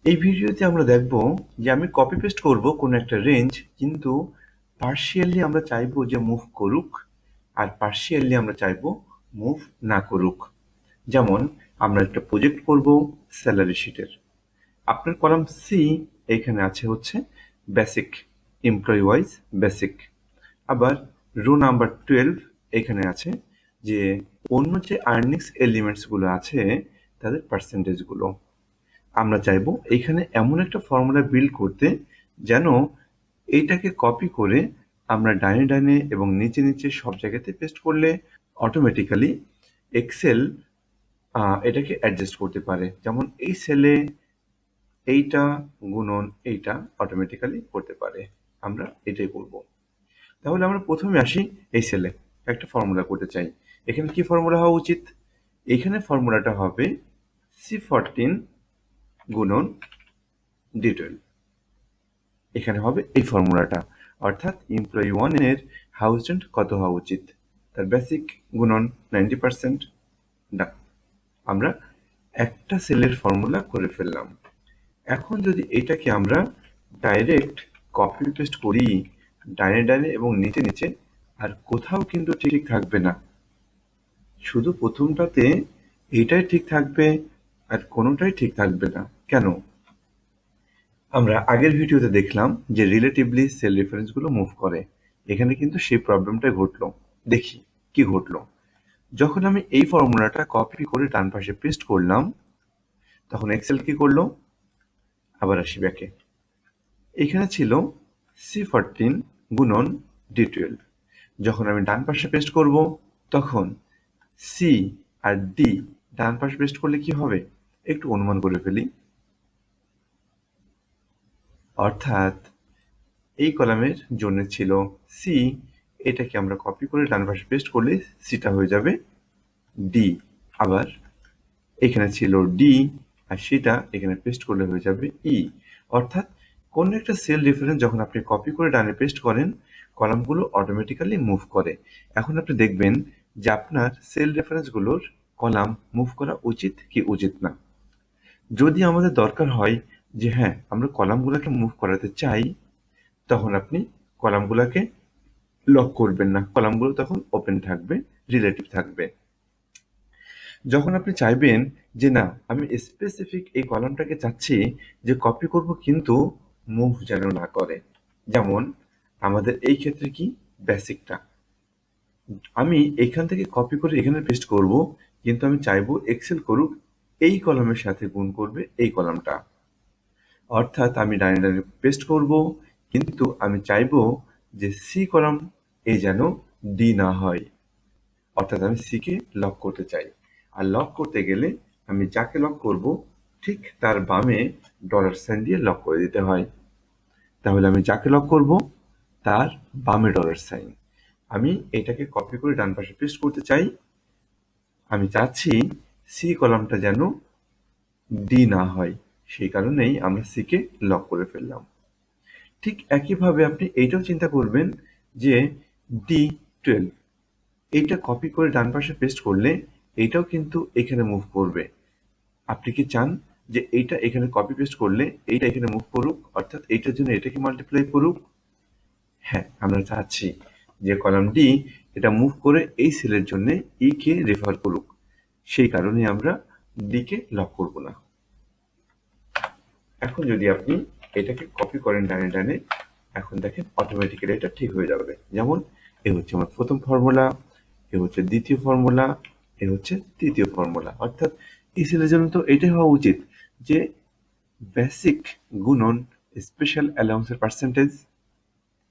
এই ভিডিওতে আমরা দেখব যে আমি কপি পেস্ট করব কোনো একটা রেঞ্জ, কিন্তু পার্শিয়ালি আমরা চাইবো যে মুভ করুক, আর পার্শিয়ালি আমরা চাইবো মুভ না করুক। যেমন আমরা একটা প্রজেক্ট করব স্যালারি শিটের। আপনার কলাম সি এখানে আছে হচ্ছে বেসিক, এমপ্লয়ি ওয়াইজ বেসিক। আবার রো নাম্বার 12 এখানে আছে যে অন্য যে আর্নিংস এলিমেন্টসগুলো আছে তাদের পার্সেন্টেজগুলো। আমরা চাইবো এখানে এমন একটা ফর্মুলা বিল্ড করতে যেন এইটাকে কপি করে আমরা ডাইনে ডাইনে এবং নিচে নিচে সব জায়গাতে পেস্ট করলে অটোমেটিক্যালি এক্সেল এটাকে অ্যাডজাস্ট করতে পারে। যেমন এই সেলে এইটা গুণন এইটা অটোমেটিক্যালি করতে পারে। আমরা এটাই করব। তাহলে আমরা প্রথমে আসি এই সেলে একটা ফর্মুলা করতে চাই। এখানে কি ফর্মুলা হওয়া উচিত? এখানে ফর্মুলাটা হবে C14 গুণন D12। এখানে হবে এই ফর্মুলাটা, অর্থাৎ এমপ্লয়ি 1 এর হাউস রেন্ট কত হওয়া উচিত, তার বেসিক গুণন 90%। না, আমরা একটা সেলের ফর্মুলা করে ফেললাম। এখন যদি এটাকে আমরা ডাইরেক্ট কপি পেস্ট করি ডাইনে ডাইনে এবং নিচে নিচে, আর কোথাও কিন্তু ঠিক থাকবে না, শুধু প্রথমটাতে এইটাই ঠিক থাকবে আর কোনোটাই ঠিক থাকবে না। কেন? আমরা আগের ভিডিওতে দেখলাম যে রিলেটিভলি সেল রেফারেন্সগুলো মুভ করে। এখানে কিন্তু সেই প্রবলেমটাই ঘটলো। দেখি কি ঘটলো। যখন আমি এই ফর্মুলাটা কপি করে ডান পাশে পেস্ট করলাম, তখন এক্সেল কি করলো? আবার আসি ব্যাকে। এখানে ছিল C14 গুণন D12। যখন আমি ডান পাশে পেস্ট করব, তখন সি আর ডি ডান পাশে পেস্ট করলে কি হবে একটু অনুমান করে ফেলি। অর্থাৎ এই কলামের জন্য ছিল সি, এটাকে আমরা কপি করে ডান পাশে পেস্ট করলে সিটা হয়ে যাবে ডি। আবার এখানে ছিল ডি, আর সেটা এখানে পেস্ট করলে হয়ে যাবে ই। অর্থাৎ কোন একটা সেল রেফারেন্স যখন আপনি কপি করে ডানে পেস্ট করেন, কলামগুলো অটোমেটিক্যালি মুভ করে। এখন আপনি দেখবেন যে আপনার সেল রেফারেন্সগুলোর কলাম মুভ করা উচিত কি উচিত না। যদি আমাদের দরকার হয় যে হ্যাঁ আমরা কলামগুলোকে মুভ করাতে চাই, তখন আপনি কলামগুলোকে লক করবেন না, কলামগুলো তখন ওপেন থাকবে, রিলেটিভ থাকবে। যখন আপনি চাইবেন যে না আমি স্পেসিফিক এই কলামটাকে চাচ্ছি যে কপি করব কিন্তু মুভ যেন না করে, যেমন আমাদের এই ক্ষেত্রে কি বেসিকটা আমি এখান থেকে কপি করে এখানে পেস্ট করব, কিন্তু আমি চাইবো এক্সেল করুক এই কলামের সাথে গুণ করবে এই কলামটা। অর্থাৎ আমি ডাইনে ডাইনে পেস্ট করব, কিন্তু আমি চাইবো যে সি কলাম এ যেন ডি না হয়। অর্থাৎ আমি সি কে লক করতে চাই, আর লক করতে গেলে আমি যাকে লক করব ঠিক তার বামে ডলার সাইন দিয়ে লক করে দিতে হয়। তাহলে আমি যাকে লক করব তার বামে ডলার সাইন। আমি এটাকে কপি করে ডান পাশে পেস্ট করতে চাই, আমি চাচ্ছি সি কলামটা যেন ডি না হয়, সেই কারণেই আমরা সি কে লক করে ফেললাম। ঠিক একইভাবে আপনি এইটাও চিন্তা করবেন যে D12 এইটা কপি করে ডান পাশে পেস্ট করলে এইটাও কিন্তু এখানে মুভ করবে। আপনি কি চান যে এইটা এখানে কপি পেস্ট করলে এইটা এখানে মুভ করুক, অর্থাৎ এইটার জন্য এটাকে মাল্টিপ্লাই করুক? হ্যাঁ, আমরা চাচ্ছি যে কলাম ডি এটা মুভ করে এই সেলের জন্য ই কে রেফার করুক, সেই কারণে আমরা ডি কে লক করব না। এখন যদি আপনি এটাকে কপি করেন ডানে ডানে, এখন দেখেন অটোমেটিক্যালি এটা ঠিক হয়ে যাবে। যেমন এ হচ্ছে আমার প্রথম ফর্মুলা, এ হচ্ছে দ্বিতীয় ফর্মুলা, এ হচ্ছে তৃতীয় ফর্মুলা। অর্থাৎ এই সেলের জন্য তো এটাই হওয়া উচিত যে বেসিক গুণন স্পেশাল অ্যালাউন্সের পার্সেন্টেজ।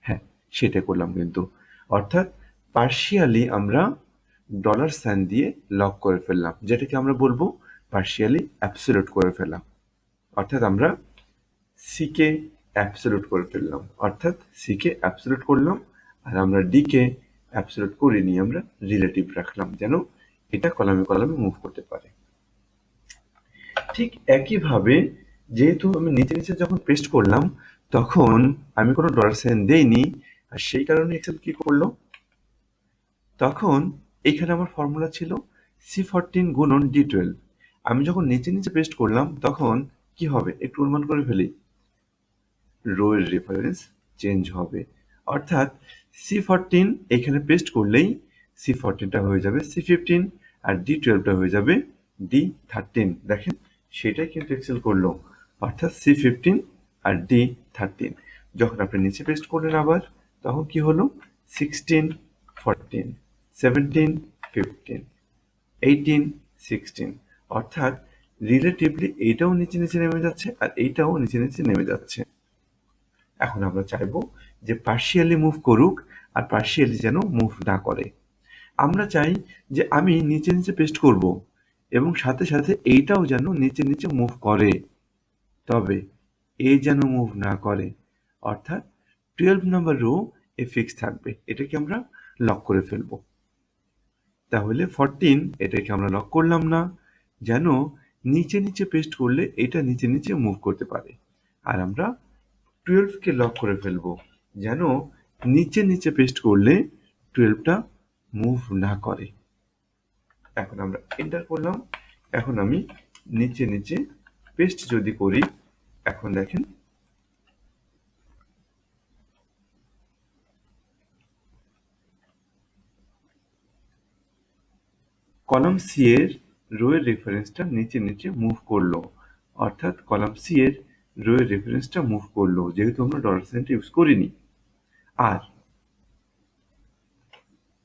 হ্যাঁ, সেটা করলাম কিন্তু। অর্থাৎ পার্শিয়ালি আমরা ডলার সাইন দিয়ে লক করে ফেললাম, যেটাকে আমরা বলবো পার্শিয়ালি অ্যাবসলিউট করে ফেলা। অর্থাৎ আমরা সি কে অ্যাবসলিউট করে ফেললাম, অর্থাৎ সি কে অ্যাবসলিউট করলাম, আর আমরা ডি কে অ্যাবসলিউট করে নিয়ে আমরা রিলেটিভ রাখলাম যেন এটা কলামে কলামে মুভ করতে পারে। ঠিক একইভাবে যেহেতু আমি নিচে নিচে যখন পেস্ট করলাম তখন আমি কোনো ডলার সাইন দেইনি, আর সেই কারণে এক্সেল কি করলো, তখন এখানে আমার ফর্মুলা ছিল C14 গুণন D12। আমি যখন নিচে নিচে পেস্ট করলাম তখন কি হবে একটু অনুমান করে ফেলি, রো এর রেফারেন্স চেঞ্জ হবে, অর্থাৎ C14 এখানে পেস্ট করলেই C14টা হয়ে যাবে C15 আর D12টা হয়ে যাবে D13। দেখেন সেটাই কিন্তু এক্সেল করলো, অর্থাৎ C15 আর D13। যখন আপনি নিচে পেস্ট করলেন আবার তখন কি হলো 16 14 17 15 18 16, অর্থাৎ রিলেটিভলি এইটাও নিচে নিচে নেমে যাচ্ছে আর এইটাও নিচে নিচে নেমে যাচ্ছে। এখন আমরা চাইবো যে পার্শিয়ালি মুভ করুক আর পার্শিয়ালি যেন মুভ না করে। আমরা চাই যে আমি নিচে নিচে পেস্ট করব এবং সাথে সাথে এইটাও যেন নিচে নিচে মুভ করে, তবে এ যেন মুভ না করে, অর্থাৎ 12 নাম্বার রো এ ফিক্স থাকবে, এটাকে আমরা লক করে ফেলবো। তাহলে 14 এটাকে আমরা লক করলাম না, যেন নিচে নিচে পেস্ট করলে এটা নিচে নিচে মুভ করতে পারে। আর আমরা 12 কে লক করে ফেলবো, যেন নিচে নিচে পেস্ট করলে 12টা মুভ না করে। এখন আমরা এন্টার করলাম। এখন আমি নিচে নিচে পেস্ট যদি করি, এখন দেখেন কলাম সি এর রো এর রেফারেন্সটা নিচে নিচে মুভ করলো, অর্থাৎ কলাম সি এর রো এর রেফারেন্সটা মুভ করলো, যেহেতু আমরা ডলার সাইনটা ইউজ করিনি। আর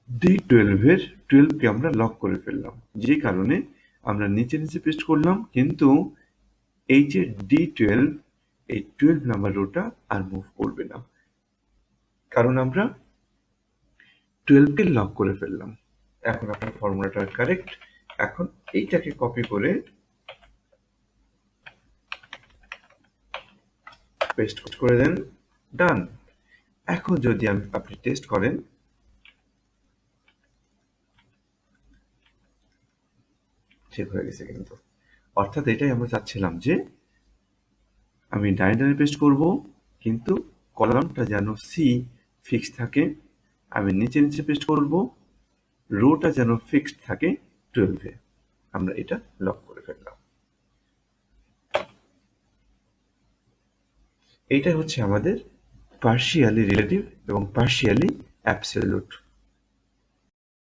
D12 এর 12 কে আমরা লক করে ফেললাম, যে কারণে আমরা নিচে নিচে পেস্ট করলাম, কিন্তু এই যে D12 এই 12 নাম্বার রোটা আর মুভ করবে না, কারণ আমরা 12 কে লক করে ফেললাম। এখন আপনার ফর্মুলাটা কারেক্ট। এখন এইটাকে কপি করে পেস্ট করে দেন, ডান। এখন যদি আপনি টেস্ট করেন, ঠিক হয়ে গেছে কিন্তু, অর্থাৎ এটাই আমরা চাচ্ছিলাম যে আমি ডাইনে পেস্ট করব, কিন্তু কলামটা যেন সি ফিক্স থাকে, আমি নিচে নিচে পেস্ট করব, রোটা যেন ফিক্সড থাকে 12 এ। আমরা এটা লক করে ফেললাম। এইটা হচ্ছে আমাদের পার্শিয়ালি রিলেটিভ এবং পার্শিয়ালি অ্যাবসলিউট।